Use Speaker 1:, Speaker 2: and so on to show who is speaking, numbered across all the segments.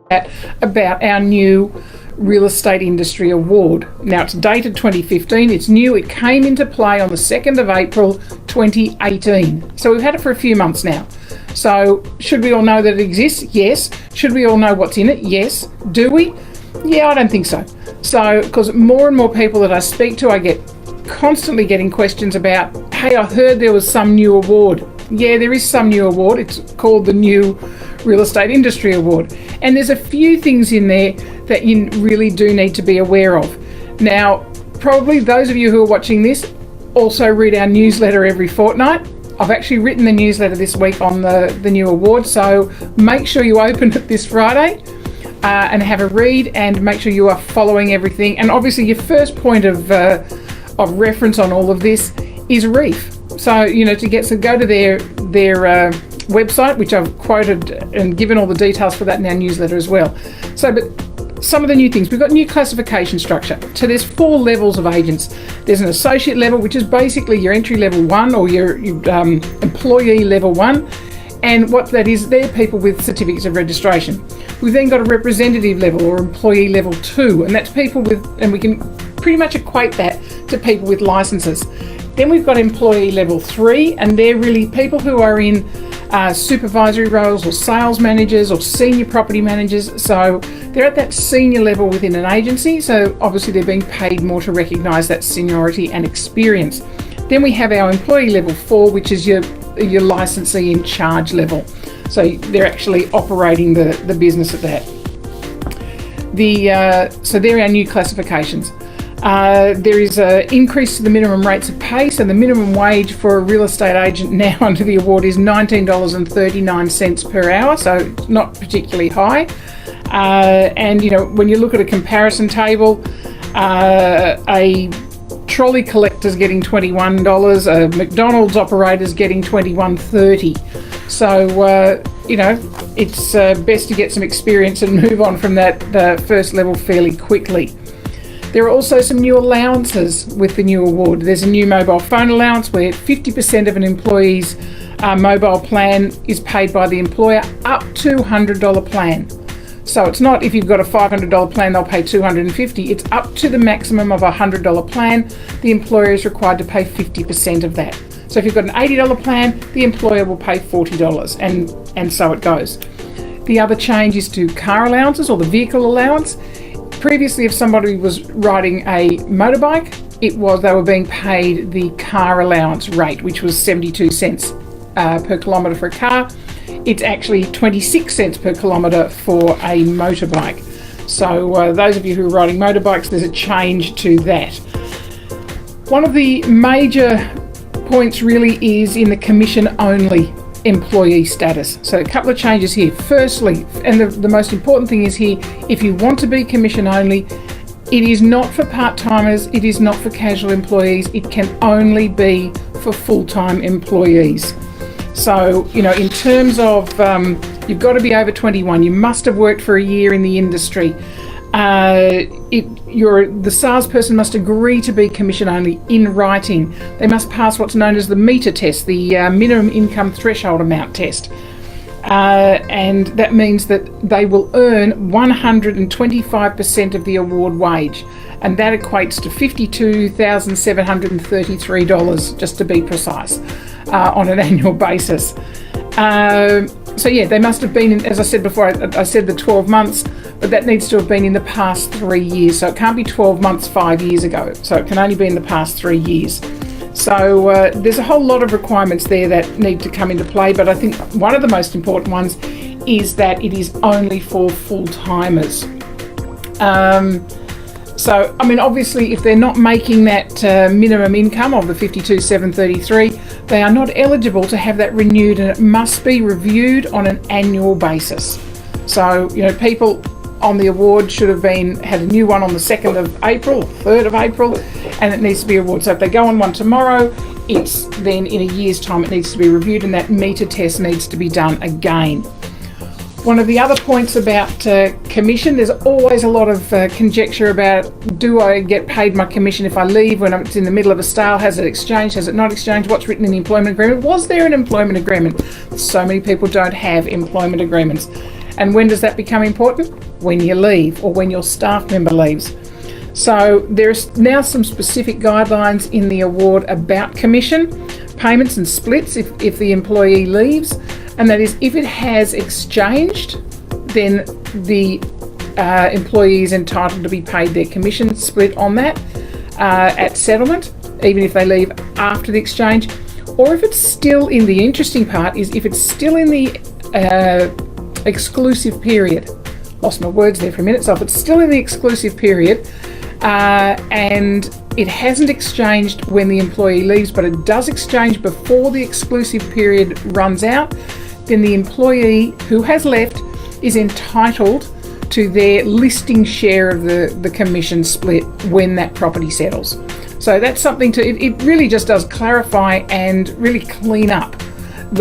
Speaker 1: about our new Real Estate Industry Award. Now, it's dated 2015, it's new, it came into play on the 2nd of April 2018. So we've had it for a few months now. So should we all know that it exists? Yes. Should we all know what's in it? Yes. Do we? Yeah, I don't think so. So, because more and more people that I speak to, I get constantly getting questions about, hey, I heard there was some new award. Yeah, there is some new award. It's called the new Real Estate Industry Award. And there's a few things in there that you really do need to be aware of. Now, probably those of you who are watching this also read our newsletter every fortnight. I've actually written the newsletter this week on the new award, so make sure you open it this Friday and have a read, and make sure you are following everything. And obviously your first point of reference on all of this is REEF. So, go to their website, which I've quoted and given all the details for that in our newsletter as well. So, but some of the new things, we've got new classification structure. So there's 4 levels of agents. There's an associate level, which is basically your entry level 1 or your employee level 1. And what that is, they're people with certificates of registration. We've then got a representative level or employee level 2, and that's people with, and we can pretty much equate that to people with licenses. Then we've got employee level 3, and they're really people who are in supervisory roles or sales managers or senior property managers. So they're at that senior level within an agency. So obviously they're being paid more to recognise that seniority and experience. Then we have our employee level 4, which is your licensee in charge level. So they're actually operating the business at that. So they're our new classifications. There is an increase to the minimum rates of pay. So the minimum wage for a real estate agent now under the award is $19.39 per hour. So not particularly high. And when you look at a comparison table, a trolley collector's getting $21, a McDonald's operator's getting $21.30. So it's best to get some experience and move on from that first level fairly quickly. There are also some new allowances with the new award. There's a new mobile phone allowance where 50% of an employee's mobile plan is paid by the employer up to $100 plan. So it's not if you've got a $500 plan, they'll pay $250. It's up to the maximum of a $100 plan. The employer is required to pay 50% of that. So if you've got an $80 plan, the employer will pay $40, and so it goes. The other change is to car allowances or the vehicle allowance. Previously, if somebody was riding a motorbike, they were being paid the car allowance rate, which was 72 cents per kilometre for a car. It's actually 26 cents per kilometre for a motorbike. So those of you who are riding motorbikes, there's a change to that. One of the major points really is in the commission-only employee status. So a couple of changes here. Firstly, and the most important thing is here, if you want to be commission only, it is not for part-timers, it is not for casual employees, it can only be for full-time employees. So, in terms of, you've got to be over 21, you must have worked for a year in the industry. The salesperson must agree to be commission only in writing. They must pass what's known as the meter test, the minimum income threshold amount test. And that means that they will earn 125% of the award wage. And that equates to $52,733, just to be precise, on an annual basis. So yeah, they must have been in, as I said before, I said the 12 months, but that needs to have been in the past 3 years. So it can't be 12 months 5 years ago. So it can only be in the past 3 years. So there's a whole lot of requirements there that need to come into play. But I think one of the most important ones is that it is only for full-timers. So, obviously, if they're not making that minimum income of the $52,733, they are not eligible to have that renewed, and it must be reviewed on an annual basis. So, people on the award should have had a new one on the 2nd of April, 3rd of April, and it needs to be awarded. So if they go on one tomorrow, it's then in a year's time it needs to be reviewed, and that meter test needs to be done again. One of the other points about commission, there's always a lot of conjecture about, do I get paid my commission if I leave when it's in the middle of a sale? Has it exchanged? Has it not exchanged? What's written in the employment agreement? Was there an employment agreement? So many people don't have employment agreements. And when does that become important? When you leave or when your staff member leaves. So there's now some specific guidelines in the award about commission payments and splits if the employee leaves, and that is if it has exchanged, then the employee is entitled to be paid their commission split on that at settlement, even if they leave after the exchange. Or if it's still in the interesting part is if it's still in the exclusive period. Lost my words there for a minute. So if it's still in the exclusive period and it hasn't exchanged when the employee leaves, but it does exchange before the exclusive period runs out, then the employee who has left is entitled to their listing share of the commission split when that property settles. So that's something it really just does clarify and really clean up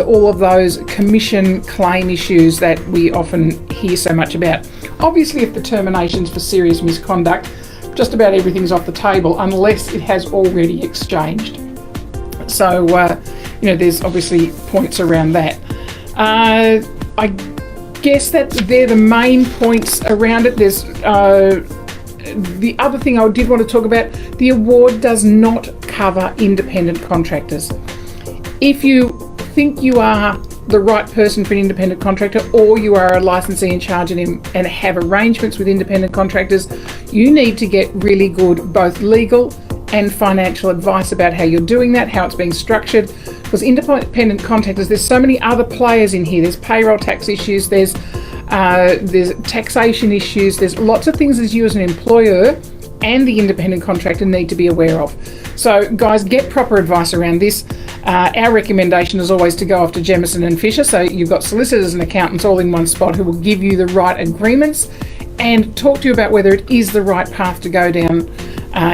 Speaker 1: all of those commission claim issues that we often hear so much about. Obviously, if the termination's for serious misconduct, just about everything's off the table unless it has already exchanged. So, there's obviously points around that. I guess that they're the main points around it. There's the other thing I did want to talk about, the award does not cover independent contractors. If you think you are the right person for an independent contractor, or you are a licensee in charge and have arrangements with independent contractors, you need to get really good both legal and financial advice about how you're doing that, how it's being structured. Because independent contractors, there's so many other players in here. There's payroll tax issues, there's taxation issues, there's lots of things as you as an employer and the independent contractor need to be aware of. So guys, get proper advice around this. Our recommendation is always to go after Jemison and Fisher. So you've got solicitors and accountants all in one spot who will give you the right agreements and talk to you about whether it is the right path to go down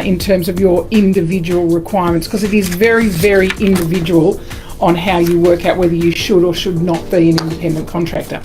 Speaker 1: in terms of your individual requirements, because it is very, very individual on how you work out whether you should or should not be an independent contractor.